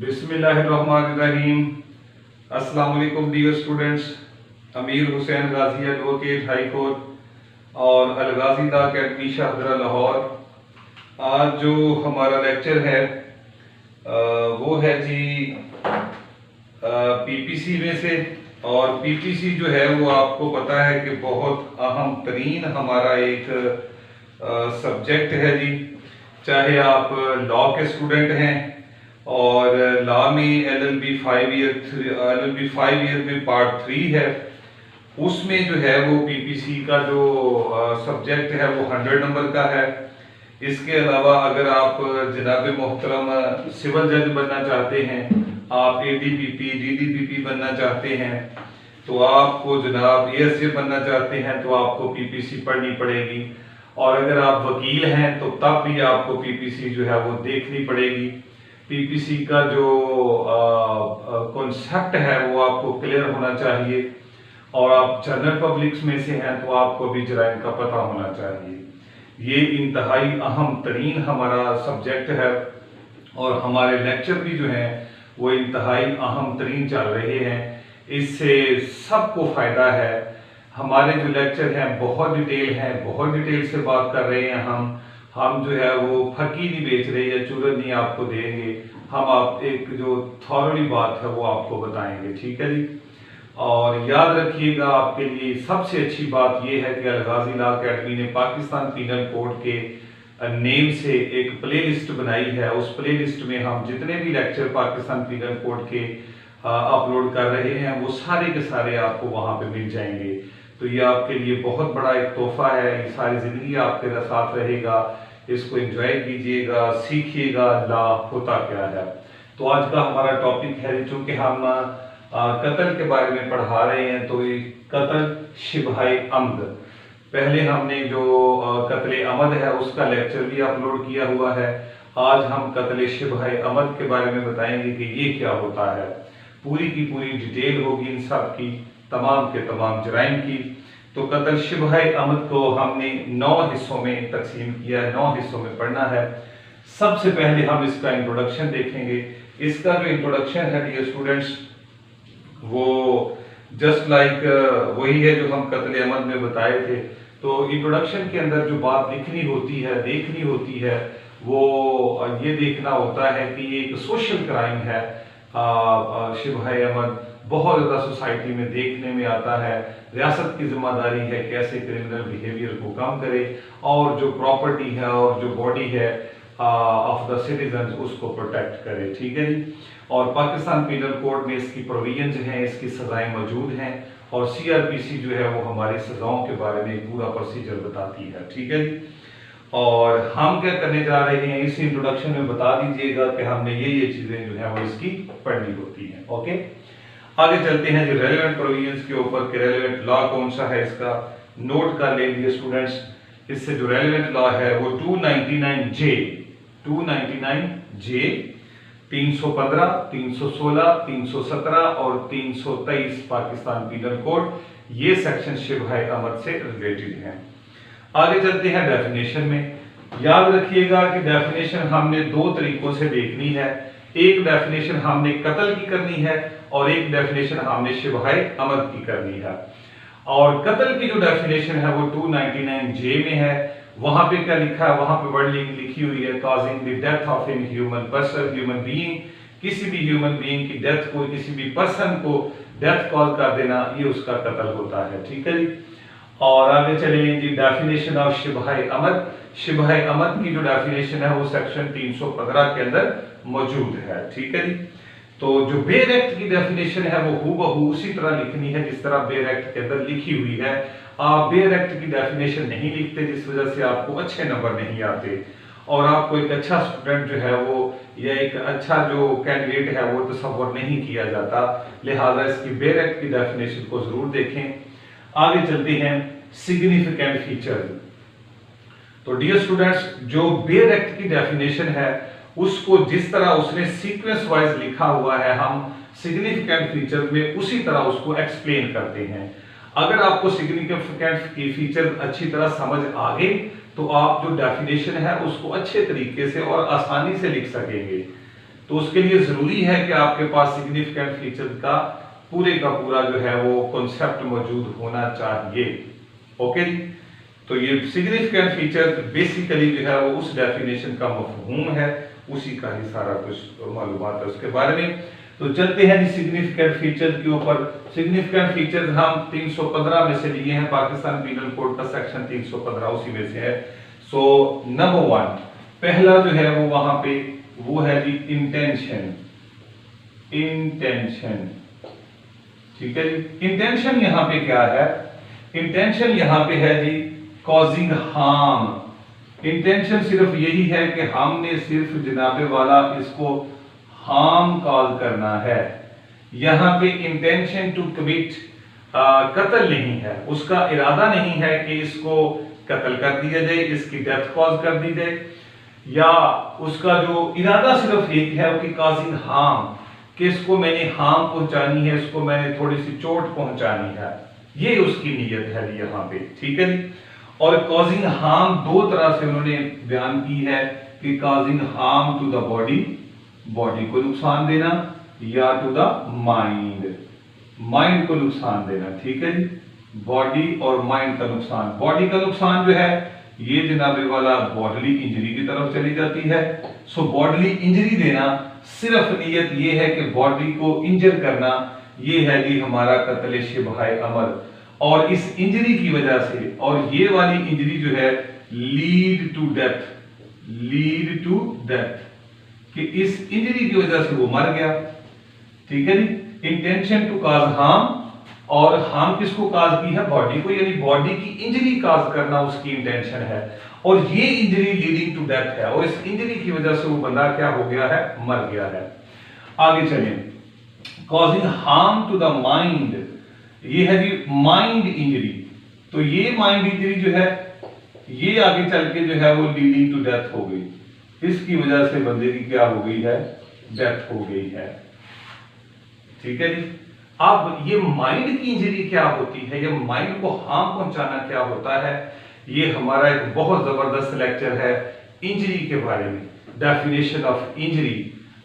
बिस्मिल्लाहिर्रहमानिर्रहीम। अस्सलाम वालेकुम डियर स्टूडेंट्स। अमीर हुसैन गाजी एडवोकेट हाई कोर्ट और अल गाजी लॉ अकेडमी शाहदरा लाहौर। आज जो हमारा लेक्चर है वो है जी पीपीसी में से। और पीपीसी जो है वो आपको पता है कि बहुत अहम तरीन हमारा एक सब्जेक्ट है जी। चाहे आप लॉ के स्टूडेंट हैं और लॉ में एलएलबी 5 ईयर में पार्ट 3 है, उसमें जो है वो पीपीसी का जो सब्जेक्ट है वो 100 नंबर का है। इसके अलावा अगर आप जनाब मोहतरम सिविल जज बनना चाहते हैं, आप एडीपीपी डीडीपीपी बनना चाहते हैं, तो आपको जनाब एएसजे बनना चाहते हैं तो आपको पीपीसी पढ़नी पड़ेगी। और अगर आप वकील हैं तो तब भी आपको पीपीसी जो है वो देखनी पड़ेगी। पीपीसी का जो कॉन्सेप्ट है वो आपको क्लियर होना चाहिए। और आप जनरल पब्लिक्स में से हैं तो आपको भी जराइम का पता होना चाहिए। ये इंतहाई अहम तरीन हमारा सब्जेक्ट है और हमारे लेक्चर भी जो हैं वो इंतहाई अहम तरीन चल रहे हैं। इससे सबको फायदा है। हमारे जो लेक्चर हैं बहुत डिटेल हैं, बहुत डिटेल से बात कर रहे हैं। हम जो है वो फकी नहीं बेच रहे या चूरन नहीं आपको देंगे। हम आप एक जो थॉरली बात है वो आपको बताएंगे, ठीक है जी। और याद रखिएगा, आपके लिए सबसे अच्छी बात यह है कि अल गाजी लॉ अकेडमी ने पाकिस्तान पीनल कोड के नेम से एक प्लेलिस्ट बनाई है। उस प्लेलिस्ट में हम जितने भी लेक्चर पाकिस्तान पीनल कोड के अपलोड कर रहे हैं वो सारे के सारे आपको वहां पे मिल जाएंगे। तो ये आपके लिए बहुत बड़ा एक तोहफा है। ये सारी जिंदगी आपके साथ रहेगा। इसको एंजॉय कीजिएगा, सीखिएगा लॉ होता क्या है। तो आज का हमारा टॉपिक है, चूंकि हम कत्ल के बारे में पढ़ा रहे हैं, तो ये कत्ल शिबहाए अम्द। पहले हमने जो कत्ल अमद है उसका लेक्चर भी अपलोड किया हुआ है। आज हम कत्ल शिबहाए अमद के बारे में बताएंगे कि ये क्या होता है। पूरी की पूरी डिटेल होगी इन सब की, तमाम के तमाम जराइम की। तो कत्ल शिबहाए अमद को हमने 9 हिस्सों में तकसीम किया है, 9 हिस्सों में पढ़ना है। सबसे पहले हम इसका इंट्रोडक्शन देखेंगे। इसका जो इंट्रोडक्शन है डियर स्टूडेंट्स, वो जस्ट लाइक वही है जो हम कत्ल अमद में बताए थे। तो इंट्रोडक्शन के अंदर जो बात लिखनी होती है, देखनी होती है, वो ये देखना होता है कि ये एक सोशल क्राइम है। शिबहाए अमद बहुत ज़्यादा सोसाइटी में देखने में आता है। रियासत की जिम्मेदारी है कैसे क्रिमिनल बिहेवियर को कम करे और जो प्रॉपर्टी है और जो बॉडी है ऑफ द सिटीजन उसको प्रोटेक्ट करे, ठीक है जी। और पाकिस्तान पीनल कोड में इसकी प्रोविजंस हैं, इसकी सजाएं मौजूद हैं। और सीआरपीसी जो है वो हमारी सजाओं के बारे में पूरा प्रोसीजर बताती है, ठीक है जी। और हम क्या करने जा रहे हैं, इस इंट्रोडक्शन में बता दीजिएगा कि हमने ये चीजें जो है वो इसकी पढ़नी होती हैं। ओके, आगे चलते हैं जी रेलेवेंट प्रोविजंस के ऊपर कि रेलेवेंट लॉ कौन सा है। इसका नोट कर ले लिए स्टूडेंट्स। इससे जो रेलेवेंट लॉ है वो 299 जे 315, 316, 317 और 323 पाकिस्तान पीनल कोड, ये सेक्शन शिबहाए अमद से रिलेटेड हैं। आगे चलते हैं डेफिनेशन में। याद रखिएगा कि डेफिनेशन हमने 2 तरीकों से देखनी है। एक डेफिनेशन हमने कत्ल की करनी है और एक डेफिनेशन हमने शिबहाए अमद की करनी है। और कत्ल की जो डेफिनेशन है वो 299 जे में है। वहां पे क्या लिखा है, वहां पे वर्डिंग लिखी हुई है, causing the death of an human person, human being, किसी भी ह्यूमन बीइंग की डेथ को, किसी भी पर्सन को डेथ कॉज कर देना, ये उसका कत्ल होता है, ठीक है जी। और आगे चलिए जी डेफिनेशन ऑफ शिबहाए अमद। शिबहाए अमद की जो डेफिनेशन है वो सेक्शन 315 के अंदर मौजूद है, ठीक है जी। तो जो बेर एक्ट की डेफिनेशन है वो हूबहू उसी तरह लिखनी है जिस तरह बेर एक्ट के अंदर लिखी हुई है। आप बेर एक्ट की डेफिनेशन नहीं लिखते, जिस वजह से आपको अच्छे नंबर नहीं आते और आपको एक अच्छा स्टूडेंट जो है वो या एक अच्छा जो कैंडिडेट है वो तसव्वुर नहीं किया जाता। लिहाजा इसकी बेर एक्ट की डेफिनेशन को जरूर देखें। आगे चलते हैं सिग्निफिकेंट फीचर। तो डियर स्टूडेंट्स, जो बेर एक्ट की डेफिनेशन है उसको जिस तरह उसने सीक्वेंस वाइज लिखा हुआ है, हम सिग्निफिकेंट फीचर में उसी तरह उसको एक्सप्लेन करते हैं। अगर आपको सिग्निफिकेंट की फीचर अच्छी तरह समझ आ गई तो आप जो डेफिनेशन है उसको अच्छे तरीके से और आसानी से लिख सकेंगे। तो उसके लिए जरूरी है कि आपके पास सिग्निफिकेंट फीचर का पूरा जो है वो कॉन्सेप्ट मौजूद होना चाहिए। ओके जी, तो ये सिग्निफिकेंट फीचर बेसिकली जो है वो उस डेफिनेशन का मफहूम है, उसी का ही सारा कुछ मालूमात है उसके बारे में। तो चलते हैं जी सिग्निफिकेंट फीचर के ऊपर। सिग्निफिकेंट फीचर हम 315 में से लिए हैं, पाकिस्तान पीनल कोड का सेक्शन 315 उसी में से है। सो नंबर 1 पहला जो है वो वहां पे वो है जी इंटेंशन। इंटेंशन, ठीक है जी। इंटेंशन यहां पे क्या है? इंटेंशन यहां पे है जी कॉजिंग हार्म। इंटेंशन सिर्फ यही है कि हमने सिर्फ जनाबे वाला इसको हार्म कॉज करना है। यहां पे इंटेंशन टू कमिट कत्ल नहीं है, उसका इरादा नहीं है कि इसको कत्ल कर दिया जाए, इसकी डेथ कॉज कर दी जाए, या उसका जो इरादा सिर्फ एक है कि कॉजिंग हार्म, कि इसको मैंने हार्म पहुंचानी है, इसको मैंने थोड़ी सी चोट पहुंचानी है, ये उसकी नीयत है यहाँ पे, ठीक है जी। और कॉजिंग हार्म दो तरह से उन्होंने बयान की है कि causing harm to the body, body को नुकसान देना, या टू द माइंड, माइंड को नुकसान देना, ठीक है जी। बॉडी और माइंड का नुकसान, बॉडी का नुकसान जो है ये जनाबे वाला बॉडली इंजरी की तरफ चली जाती है। सो बॉडली इंजरी देना, सिर्फ नीयत ये है कि बॉडी को इंजर करना, ये है जी हमारा कत्ल शिबहाए अमल। और इस इंजरी की वजह से, और ये वाली इंजरी जो है lead to death, lead to death, कि इस इंजरी की वजह से वो मर गया, ठीक है जी। इंटेंशन टू कॉज हार्म, और हार्म किसको काज की है? बॉडी को, यानी बॉडी की इंजरी काज करना उसकी इंटेंशन है, और ये इंजरी लीडिंग टू डेथ है, और इस इंजरी की वजह से वो बंदा क्या हो गया है? मर गया है। आगे चलिए, causing harm to the mind, ये है जी माइंड इंजरी। तो ये माइंड इंजरी जो है ये आगे चल के जो है वो लीडिंग टू डेथ हो गई, इसकी वजह से बंदे की क्या हो गई है? डेथ हो गई है, ठीक है जी। अब ये माइंड की इंजरी क्या होती है, या माइंड को हार्म पहुंचाना क्या होता है, ये हमारा एक बहुत जबरदस्त लेक्चर है इंजरी के बारे में, definition of injury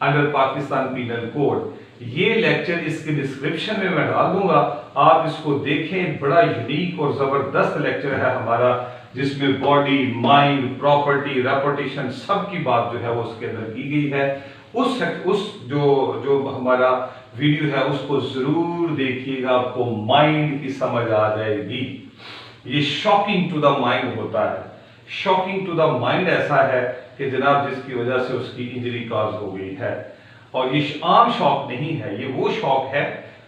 under Pakistan penal code. ये लेक्चर इसके डिस्क्रिप्शन में मैं डाल दूंगा, आप इसको देखें, बड़ा यूनिक और जबरदस्त लेक्चर है हमारा, जिसमें बॉडी, माइंड, प्रॉपर्टी, रेपुटेशन सब की बात जो है वो उसके अंदर की गई है। उस जो हमारा वीडियो है उसको जरूर देखिएगा, आपको माइंड की समझ आ जाएगी। ये शॉकिंग टू द माइंड होता है, शॉकिंग टू द माइंड ऐसा है कि जनाब जिसकी वजह से उसकी इंजरी कॉज हो गई है। और ये आम शॉक नहीं है, ये वो शॉक है,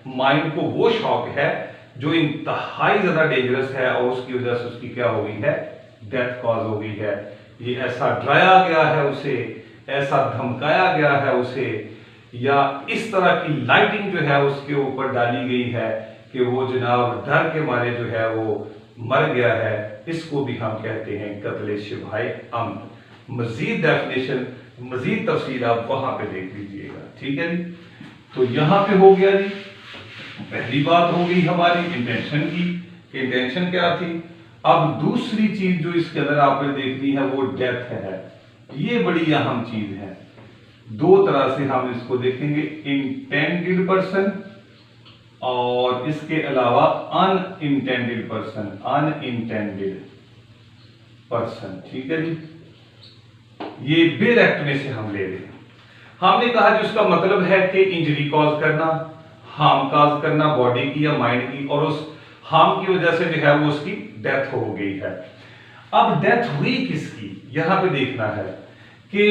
माइंड को वो शॉक है जो इंतहाई ज्यादा डेंजरस है, और उसकी वजह से उसकी क्या हो गई है? डेथ कॉज हो गई है। ये ऐसा डराया गया है उसे, ऐसा धमकाया गया है उसे, या इस तरह की लाइटिंग जो है उसके ऊपर डाली गई है कि वो जनाब डर के मारे जो है वो मर गया है। इसको भी हम कहते हैं कत्ल शिबहाए अमद। मजीद डेफिनेशन, मजीद तफसील आप वहां पे देख लीजिएगा, ठीक है जी। तो यहां पे हो गया जी, पहली बात हो गई हमारी इंटेंशन की, कि इंटेंशन क्या थी। अब दूसरी चीज जो इसके अंदर आपने देखनी है वो डेथ है। ये बड़ी अहम चीज है, दो तरह से हम इसको देखेंगे, इंटेंडेड पर्सन और इसके अलावा अनइंटेंडेड पर्सन, अनइंटेंडेड पर्सन, ठीक है जी। ये बेर एक्ट में से हम ले रहे हैं। हमने कहा कि उसका मतलब है कि इंजरी कॉज करना, हार्म कॉज करना बॉडी की या माइंड की, और उस हार्म की वजह से जो है वो उसकी डेथ हो गई है। अब डेथ हुई किसकी, यहां पे देखना है कि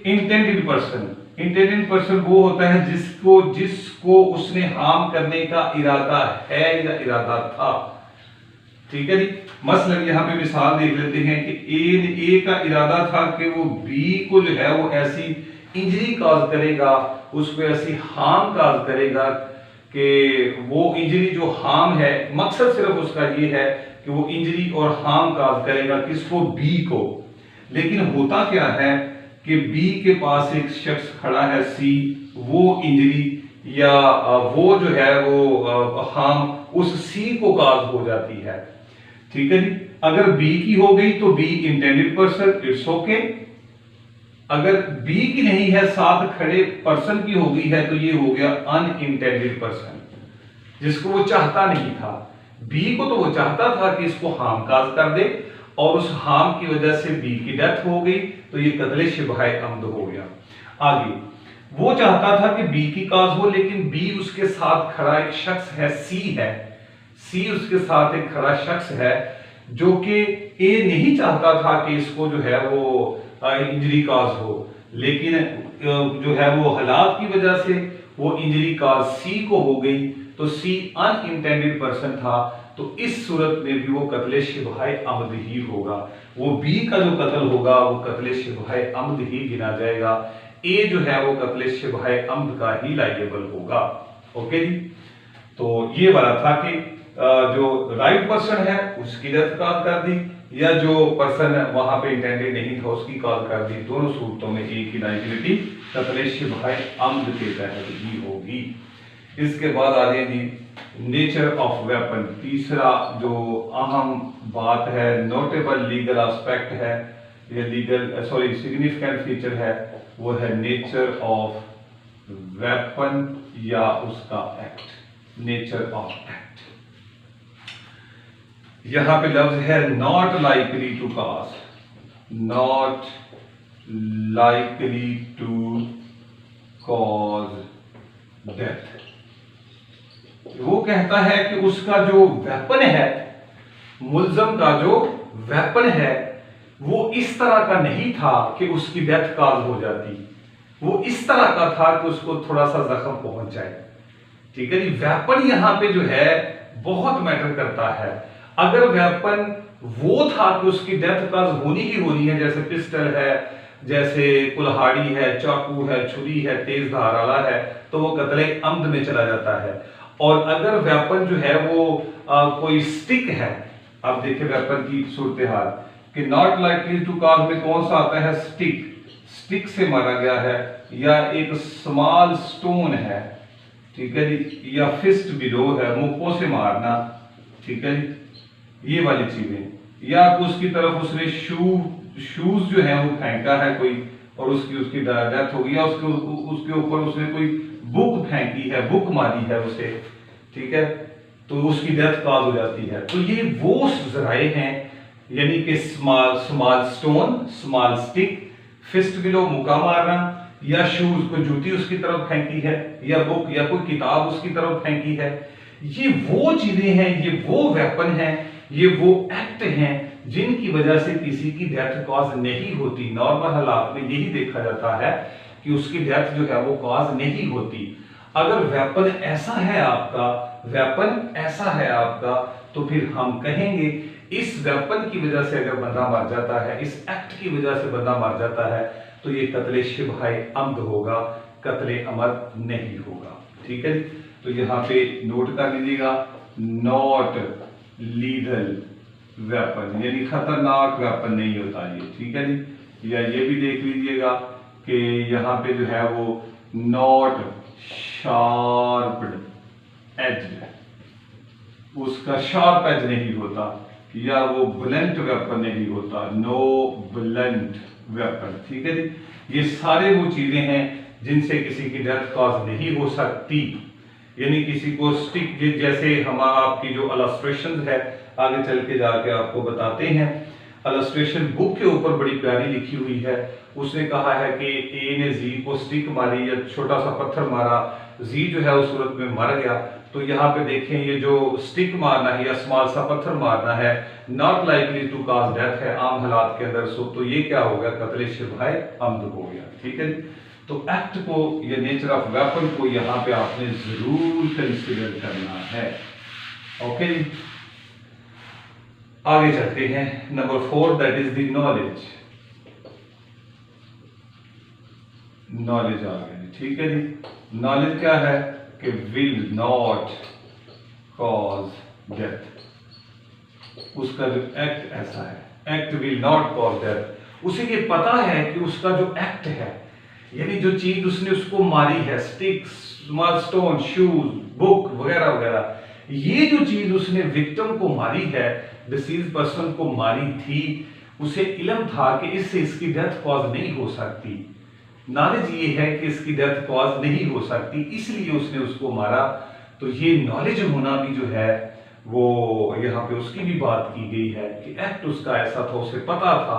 इंटेंडेड पर्सन, इंटेंडेड पर्सन वो होता है जिसको उसने हार्म करने का इरादा है या इरादा था, ठीक है जी। मसलन यहां पे मिसाल देख लेते हैं कि ए का इरादा था कि वो बी को जो है वो ऐसी इंजरी कॉज करेगा, उसको ऐसी हार्म कॉज करेगा कि वो इंजरी जो हार्म है, मकसद सिर्फ उसका ये है कि वो इंजरी और हार्म कॉज करेगा किसको? बी को। लेकिन होता क्या है कि बी के पास एक शख्स खड़ा है सी, वो इंजरी या वो जो है वो हार्म उस सी को कॉज हो जाती है, ठीक है जी। अगर बी की हो गई तो B intended person, it's okay, अगर बी की नहीं है, साथ खड़े पर्सन की हो गई है, तो ये हो गया अनइंटेंडेड पर्सन, जिसको वो चाहता नहीं था। बी को तो वो चाहता था कि इसको हार्म काज कर दे, और उस हार्म की वजह से बी की डेथ हो गई, तो ये कत्ले शिबहाए अम्द हो गया। आगे वो चाहता था कि बी की काज हो, लेकिन बी उसके साथ खड़ा एक शख्स है, सी है, सी उसके साथ एक खड़ा शख्स है, जो कि ए नहीं चाहता था कि इसको जो है वो इंजरी काज हो, लेकिन जो है वो हालात की वजह से वो इंजरी काज सी को हो गई, तो सी अनइंटेंडेड पर्सन था, तो इस सूरत में भी वो कत्ले शिबहाए अम्द ही होगा। वो बी का जो कत्ल होगा वो कत्ले शिबहाए अम्द ही गिना जाएगा, ए जो है वो कत्ले शिबहाए अम्द का ही लायबल होगा। ओके जी, तो ये वाला था कि जो राइट पर्सन है उसकी डेथ काज कर दी, या जो पर्सन वहां पे इंटेंडेड नहीं था उसकी काज कर दी। दोनों सूरतों में एक ही लायबिलिटी कत्ले शिबहाए अम्द के तहत ही होगी। इसके बाद आ जाए जी नेचर ऑफ वेपन। तीसरा जो अहम बात है, नोटेबल लीगल एस्पेक्ट है, ये सिग्निफिकेंट फीचर है, वो है नेचर ऑफ वेपन या उसका एक्ट, नेचर ऑफ एक्ट। यहां पे लफ्ज है not likely to cause, not likely to cause death. वो कहता है कि उसका जो वेपन है, मुल्जम का जो वेपन है, वो इस तरह का नहीं था कि उसकी डेथ काज हो जाती, वो इस तरह का था कि उसको थोड़ा सा जख्म पहुंच जाए। ठीक है जी, वेपन यहां पे जो है बहुत मैटर करता है। अगर वेपन वो था कि उसकी डेथ काज होनी ही होनी है, जैसे पिस्टल है, जैसे कुल्हाड़ी है, चाकू है, छुरी है, तेज धार वाला है, तो वो कत्ले अम्द में चला जाता है। और अगर वेपन जो है वो कोई स्टिक है, अब देखिए वेपन की सूरत हाल कि नॉट लाइकली टू काज में कौन सा आता है, स्टिक, स्टिक से मारा गया है, या एक स्मॉल स्टोन है, ठीक है जी, या फिस्ट बिलो है, मुक्कों से मारना, ठीक है जी, ये वाली चीजें, या उसकी तरफ उसने शूज जो है वो फेंका है कोई, और उसकी डेथ हो गई, या उसके ऊपर उसने कोई बुक फेंकी है, बुक मारी है उसे, ठीक है, तो उसकी डेथ काज हो जाती है। तो ये वो जराए हैं, यानी कि small stone, small stick, fist blow मुक्का मारना, या शूज को जूती उसकी तरफ फेंकी है, या बुक या कोई किताब उसकी तरफ फेंकी है, ये वो चीजें हैं, ये वो वेपन हैं, ये वो एक्ट हैं जिनकी वजह से किसी की डेथ कॉज नहीं होती। नॉर्मल हालात में यही देखा जाता है कि उसकी डेथ जो है वो कॉज नहीं होती। अगर वेपन ऐसा है आपका, वेपन ऐसा है आपका, तो फिर हम कहेंगे इस वेपन की वजह से अगर बंदा मर जाता है, इस एक्ट की वजह से बंदा मर जाता है, तो ये कत्ले शिबहाए अम्द होगा, कत्ले अमद नहीं होगा। ठीक है, तो यहां पे नोट कर लीजिएगा, नॉट लीगल वेपन, यानी खतरनाक वेपन नहीं होता ये। ठीक है जी, या ये भी देख लीजिएगा कि यहाँ पे जो है वो नॉट शार्प्ड एज, उसका शार्प एज नहीं होता, या वो ब्लंट वेपन नहीं होता, नो ब्लंट वेपन। ठीक है जी, ये सारे वो चीजें हैं जिनसे किसी की डेथ कॉज नहीं हो सकती। यानी किसी को स्टिक, जैसे हम आपकी जो इलस्ट्रेशन है आगे चल के जाके आपको बताते हैं, इलस्ट्रेशन बुक के ऊपर बड़ी प्यारी लिखी हुई है। उसने कहा है कि ए ने जी को स्टिक मारी या छोटा सा पत्थर मारा, जी जो है उस सूरत में मर गया। तो यहाँ पे देखें, ये जो स्टिक मारना है या स्मॉल सा पत्थर मारना है, not likely to cause death है आम हालात के अंदर, सो तो ये क्या हो गया, कत्ले शिबहाए अम्द हो गया। ठीक है, तो एक्ट को या नेचर ऑफ वेपन को यहाँ पे आपने जरूर कंसीडर करना है। ओके जी, आगे चलते हैं। Number 4 that is the knowledge. Knowledge आ गई। ठीक है जी, नॉलेज क्या है कि विल नॉट कॉज डेथ, उसका जो एक्ट ऐसा है, act will not cause death, उसे ये पता है कि उसका जो एक्ट है, यानी जो चीज उसने उसको मारी है, stick, small stone, shoes, book वगैरह वगैरह, ये जो चीज उसने विक्टिम को मारी है, डिसीज पर्सन को मारी थी, उसे इल्म था कि इससे इसकी डेथ कॉज नहीं हो सकती, नॉलेज ये है कि इसकी डेथ कॉज नहीं हो सकती, इसलिए उसने उसको मारा। तो ये नॉलेज होना भी जो है वो यहाँ पे उसकी भी बात की गई है कि एक्ट उसका ऐसा था, उसे पता था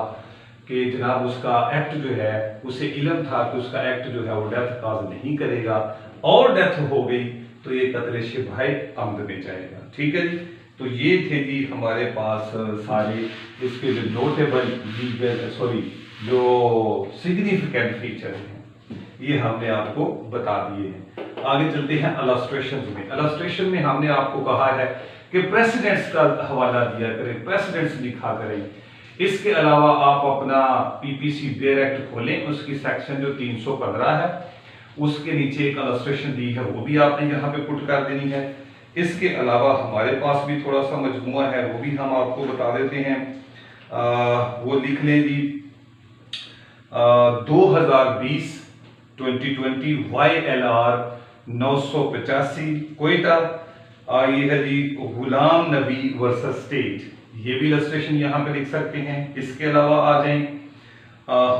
कि जनाब उसका एक्ट जो है, उसे इल्म था कि उसका एक्ट जो है वो डेथ कॉज नहीं करेगा, और डेथ हो गई तो ये कत्ल शिबह अम्द में जाएगा। ठीक है जी। तो ये थे जी हमारे पास सारे इसके जो नोटेबल जो सिग्निफिकेंट फीचर हैं ये हमने आपको बता दिए हैं। आगे चलते हैं इलस्ट्रेशन में। इलस्ट्रेशन में हमने आपको कहा है कि प्रेसिडेंट्स का हवाला दिया करें, प्रेसिडेंट्स लिखा करें। इसके अलावा आप अपना पीपीसी बेयर एक्ट खोलें, उसकी सेक्शन जो 315 है उसके नीचे एक इलस्ट्रेशन दी है, वो भी आपने यहाँ पे पुट कर देनी है। इसके अलावा हमारे पास भी थोड़ा सा मजमूआ है, वो भी हम आपको बता देते हैं। वो लिख लें जी 2020 YLR 985 कोयटा। ये है जी गुलाम नबी वर्सेस स्टेट, ये भी इलस्ट्रेशन यहाँ पे लिख सकते हैं। इसके अलावा आ जाएं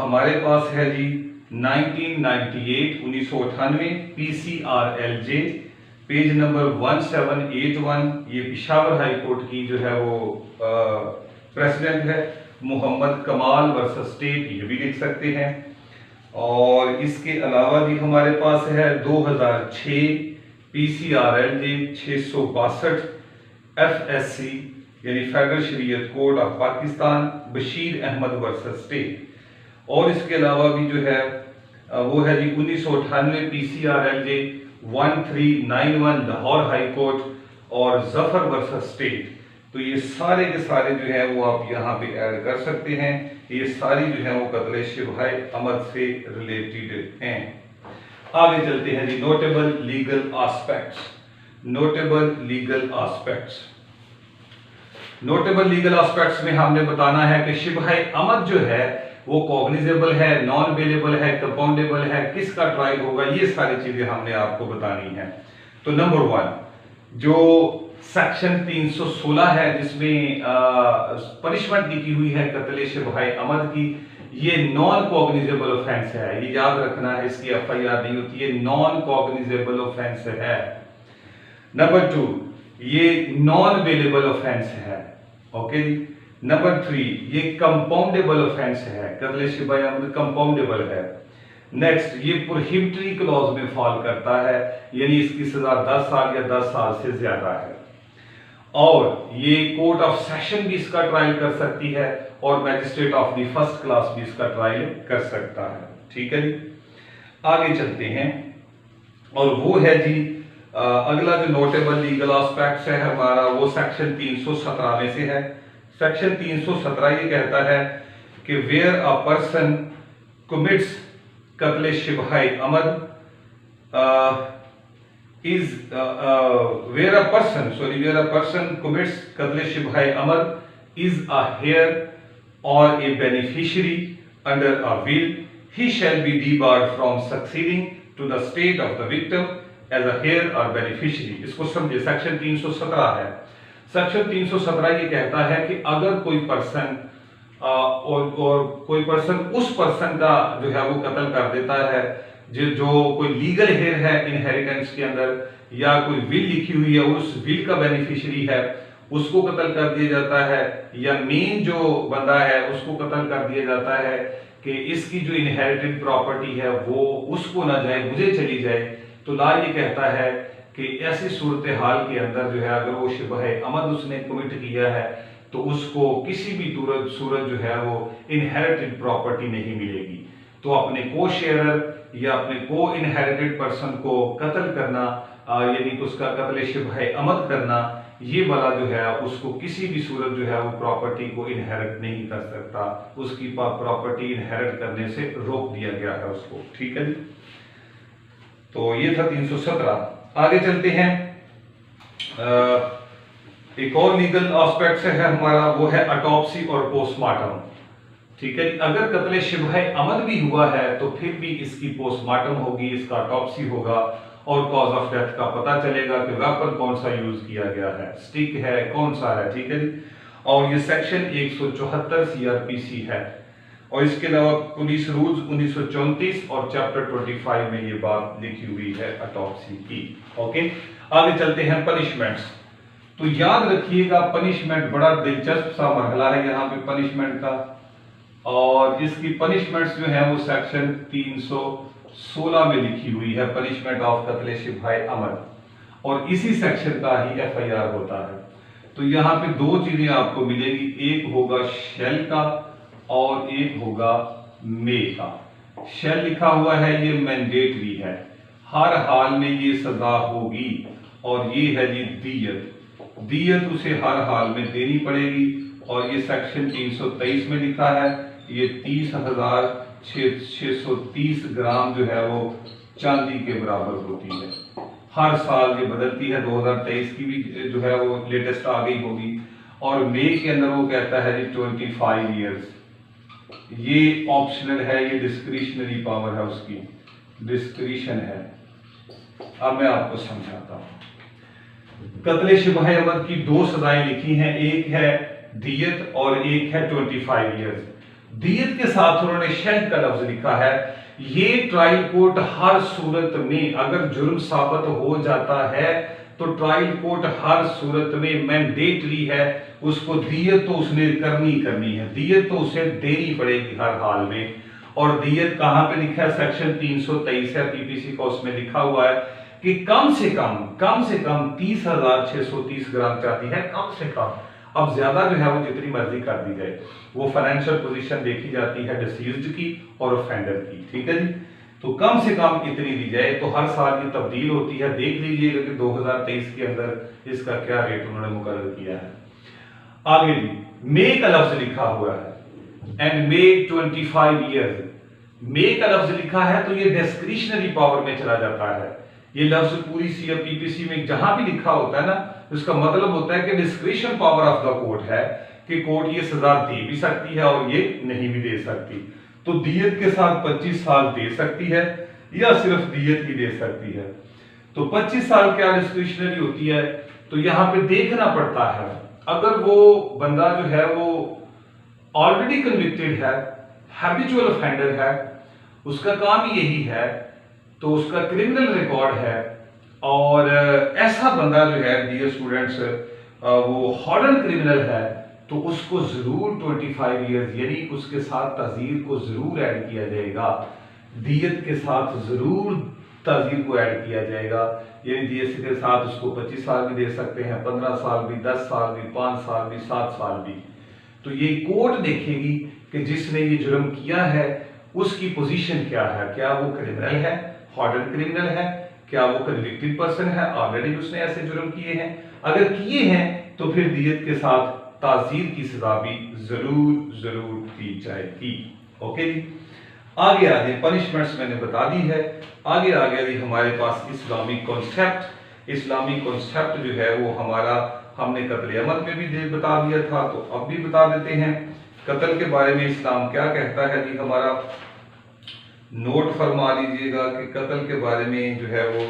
हमारे पास है जी 1998 PCRLJ पेज नंबर 1781, ये पिशावर हाई कोर्ट की जो है वो प्रेसिडेंट है, मोहम्मद कमाल वर्सेस स्टेट, ये भी लिख सकते हैं। और इसके अलावा भी हमारे पास है 2006 PCRLJ 662 FSC यानी federal Shariat code of Pakistan, Bashir Ahmad versus state. और इसके अलावा भी जो है वो है जी 1998 PCRLJ 1391 लाहौर हाई कोर्ट और जफर वर्सेस स्टेट। तो ये सारे के सारे जो है वो आप यहाँ पे ऐड कर सकते हैं। ये सारी जो है वो कत्ल शिबह अमद से रिलेटेड हैं। आगे चलते हैं जी notable legal aspects. Notable legal aspects, notable legal aspects में हमने बताना है कि शिबह अमद जो है वो कॉग्निजेबल है, नॉन बेलेबल है, कंपाउंडेबल है, किसका ट्रायल होगा, ये सारी चीजें हमने आपको बतानी है। तो नंबर 1 जो सेक्शन 316 है जिसमें पनिशमेंट लिखी हुई है कत्ल शिबह अमद की, ये नॉन कॉग्निजेबल ऑफेंस है, ये याद रखना है, इसकी एफआईआर नहीं होती, ये नॉन कॉग्निजेबल ऑफेंस है। नंबर 2 ये नॉन बेलेबल ऑफेंस है। ओके जी। नंबर 3 ये कंपाउंडेबल ऑफेंस है, कत्ल शिबह अमद कंपाउंडेबल है। नेक्स्ट ये प्रोहिबिटरी क्लॉज में फॉल करता है, यानी इसकी सजा 10 साल या 10 साल से ज्यादा है। और ये कोर्ट ऑफ सेशन भी इसका ट्रायल कर सकती है और magistrate of the first class भी इसका ट्रायल कर सकता है। ठीक है जी। आगे चलते हैं और वो है जी अगला जो नोटेबल लीगल एस्पेक्ट्स है हमारा, वो सेक्शन 317 में से है। सेक्शन 317 ये कहता है कि वेयर अ पर्सन commits कत्ल शिबह अमद where a person commits कत्ल शिबह अमद is a heir or a beneficiary under a will, he shall be debarred from succeeding to the state of the victim as a heir or beneficiary। इसको समझे, section 317 है। Section 317 ये कहता है कि अगर कोई पर्सन और कोई पर्सन उस पर्सन का जो है वो कत्ल कर देता है जो कोई लीगल हेयर है इनहेरिटेंस के अंदर, या कोई विल लिखी हुई है उस विल का बेनिफिशियरी है, उसको कत्ल कर दिया जाता है, या मेन जो बंदा है उसको कत्ल कर दिया जाता है कि इसकी जो इनहेरिटेड प्रॉपर्टी है वो उसको ना जाए, मुझे चली जाए। तो ला ये कहता है कि ऐसी सूरत हाल के अंदर जो है अगर वो शिबह अमद उसने कमिट किया है तो उसको किसी भी सूरत जो है वो इनहेरिटेड प्रॉपर्टी नहीं मिलेगी। तो अपने को शेयरर या अपने को इनहेरिटेड पर्सन को कत्ल करना यानी उसका कत्ल शिबह अमद करना, ये वाला जो है उसको किसी भी सूरत जो है वो प्रॉपर्टी को इनहेरिट नहीं कर सकता, उसकी प्रॉपर्टी इनहेरिट करने से रोक दिया गया है उसको। ठीक है जी। तो ये था 317। आगे चलते हैं एक और लीगल एस्पेक्ट है हमारा, वो है ऑटोप्सी और पोस्टमार्टम। ठीक है, अगर कत्ल शिबह अमद भी हुआ है तो फिर भी इसकी पोस्टमार्टम होगी, इसका ऑटोप्सी होगा और कॉज ऑफ डेथ का पता चलेगा कि वेपन कौन सा यूज किया गया है, स्टिक है कौन सा है। ठीक है जी। और ये सेक्शन 174 सीआरपीसी है। और इसके अलावा पुलिस रूल्स 1934 और चैप्टर 25 में ये बात लिखी हुई है ऑटोप्सी की। ओके, आगे चलते हैं पनिशमेंट्स। तो याद रखिएगा पनिशमेंट बड़ा दिलचस्प सा मरहला है यहाँ पे पनिशमेंट का, और इसकी पनिशमेंट्स जो है वो सेक्शन 316 में लिखी हुई है, पनिशमेंट ऑफ कत्ल शिबहाए अमद, और इसी सेक्शन का ही एफआईआर होता है। तो यहाँ पे दो चीजें आपको मिलेगी, एक होगा शेल का और एक होगा मे का। शेल लिखा हुआ है ये मैंडेटरी है, हर हाल में ये सजा होगी, और ये है जी दियत, दियत उसे हर हाल में देनी पड़ेगी। और ये सेक्शन 323 में लिखा है ये 30,630 ग्राम जो है वो चांदी के बराबर होती है। हर साल ये बदलती है, 2023 की भी जो है वो लेटेस्ट आ गई होगी। और मे के अंदर वो कहता है जी 25 ईयर्स, ये ऑप्शनल है, ये डिस्क्रिशनरी पावर है, उसकी डिस्क्रिशन है। अब मैं आपको समझाता हूं। कत्ले शिबहाए अमद की दो सजाएं लिखी हैं, एक है दियत और एक है 25 ईयर्स। दियत के साथ उन्होंने शेल का लफ्ज लिखा है। ये ट्रायल कोर्ट हर सूरत में अगर जुर्म साबित हो जाता है तो ट्रायल कोर्ट हर सूरत में मैंडेटरी है, उसको दियत तो उसने करनी है, दियत तो उसे देनी पड़ेगी हर हाल में। और दियत कहां पे लिखा है? सेक्शन 323 है पीपीसी का, उसमें लिखा हुआ है कि कम से कम 30,630 ग्राम चाहती है, कम से कम। अब ज्यादा जो है वो जितनी मर्जी कर दी जाए, वो फाइनेंशियल पोजीशन देखी जाती है डिसीज्ड की और ऑफेंडर की, ठीक है जी। तो कम से कम इतनी दी जाए, तो हर साल की तब्दील होती है। देख लीजिएगा कि 2023 के अंदर इसका क्या रेट उन्होंने मुकर्रर किया है। आगे जी मे का लफ्ज लिखा हुआ है, एंड मे 25 ईयर्स, मे का लफ्ज लिखा है तो ये डिस्क्रिशनरी पावर में चला जाता है। ये लफ्ज पूरी सीपीसी में जहां भी लिखा होता है ना, उसका मतलब होता है कि discretion power of the court है, कि कोर्ट ये सजा दे भी सकती है और ये नहीं भी दे सकती। तो दियत के साथ 25 साल दे सकती है या सिर्फ दियत ही दे सकती है। तो 25 साल क्या डिस्क्रिशनरी होती है, तो यहां पे देखना पड़ता है। अगर वो बंदा जो है वो ऑलरेडी कन्विक्टेड है, हैबिचुअल ऑफेंडर है, उसका काम यही है, तो उसका क्रिमिनल रिकॉर्ड है, और ऐसा बंदा जो है डियर स्टूडेंट्स वो हार्डन क्रिमिनल है, तो उसको जरूर 25 ईयर्स यानी उसके साथ ताजीर को जरूर ऐड किया जाएगा, दियत के साथ जरूर ताजीर को ऐड किया जाएगा। यानी दियत के साथ उसको 25 साल भी दे सकते हैं, 15 साल भी, 10 साल भी, 5 साल भी, 7 साल भी। तो ये कोर्ट देखेगी कि जिसने ये जुर्म किया है उसकी पोजीशन क्या है, क्या वो क्रिमिनल है, हार्डन क्रिमिनल है, क्या वो कन्विक्टेड पर्सन है, ऑलरेडी उसने ऐसे जुर्म किए हैं। अगर किए हैं तो फिर दियत के साथ ताजीर की सजा भी जरूर दी जाएगी। ओके जी, आगे पनिशमेंट्स मैंने बता दी है। आगे जी हमारे पास इस्लामिक कॉन्सेप्ट। इस्लामिक कॉन्सेप्ट जो है वो हमारा हमने कत्ल अमल में भी बता दिया था, तो अब भी बता देते हैं कत्ल के बारे में इस्लाम क्या कहता है जी। हमारा नोट फरमा लीजिएगा कि कत्ल के बारे में जो है वो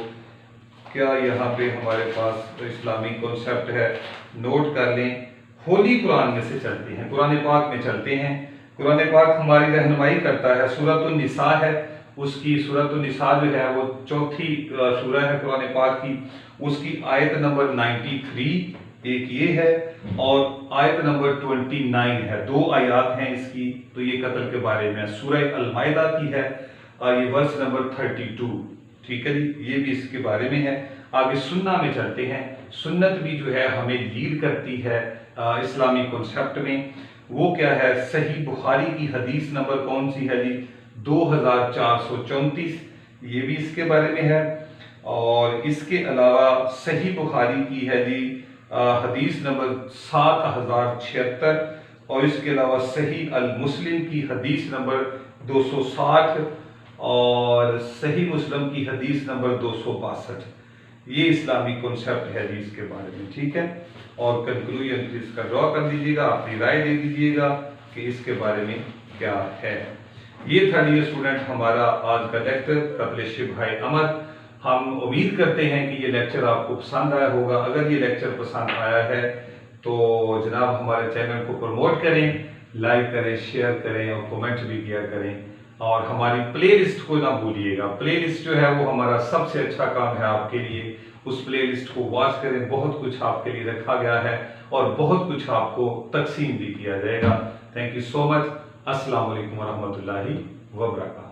क्या यहाँ पे हमारे पास इस्लामिक कॉन्सेप्ट है, नोट कर लें। होली कुरान में से चलते हैं, कुरान पाक में चलते हैं। कुरान पाक हमारी रहनुमाई करता है, सूरतुन निसा है, उसकी सूरतुन निसा जो है वो चौथी सूरह है कुरान पाक की, उसकी आयत नंबर 93 एक ये है, और आयत नंबर 29 है, दो आयत हैं इसकी। तो ये कत्ल के बारे में सूरह अल माइदा की है, ये वर्स नंबर 32, ठीक है जी, ये भी इसके बारे में है। आगे सुन्ना में चलते हैं। सुन्नत भी जो है हमें लीड करती है इस्लामिक कॉन्सेप्ट में। वो क्या है? सही बुखारी की हदीस नंबर कौन सी है जी? 2434, ये भी इसके बारे में है। और इसके अलावा सही बुखारी की है जी हदीस नंबर 7076, और इसके अलावा सही अल मुस्लिम की हदीस नंबर 260 और सही मुस्लिम की हदीस नंबर 262। ये इस्लामिक कॉन्सेप्ट है जी इसके बारे में, ठीक है। और कंक्लूजन इसका ड्रॉ कर दीजिएगा, अपनी राय दे दीजिएगा कि इसके बारे में क्या है। ये था डियर स्टूडेंट हमारा आज का लेक्चर कत्ल शिबहाए अमद। हम उम्मीद करते हैं कि ये लेक्चर आपको पसंद आया होगा। अगर ये लेक्चर पसंद आया है तो जनाब हमारे चैनल को प्रमोट करें, लाइक करें, शेयर करें और कमेंट भी किया करें। और हमारी प्लेलिस्ट को ना भूलिएगा। प्लेलिस्ट जो है वो हमारा सबसे अच्छा काम है आपके लिए। उस प्लेलिस्ट को वॉच करें, बहुत कुछ आपके लिए रखा गया है और बहुत कुछ आपको तकसीम भी किया जाएगा। Thank you so much. अस्सलाम वालेकुम वरहमतुल्लाहि वबरकातुहू।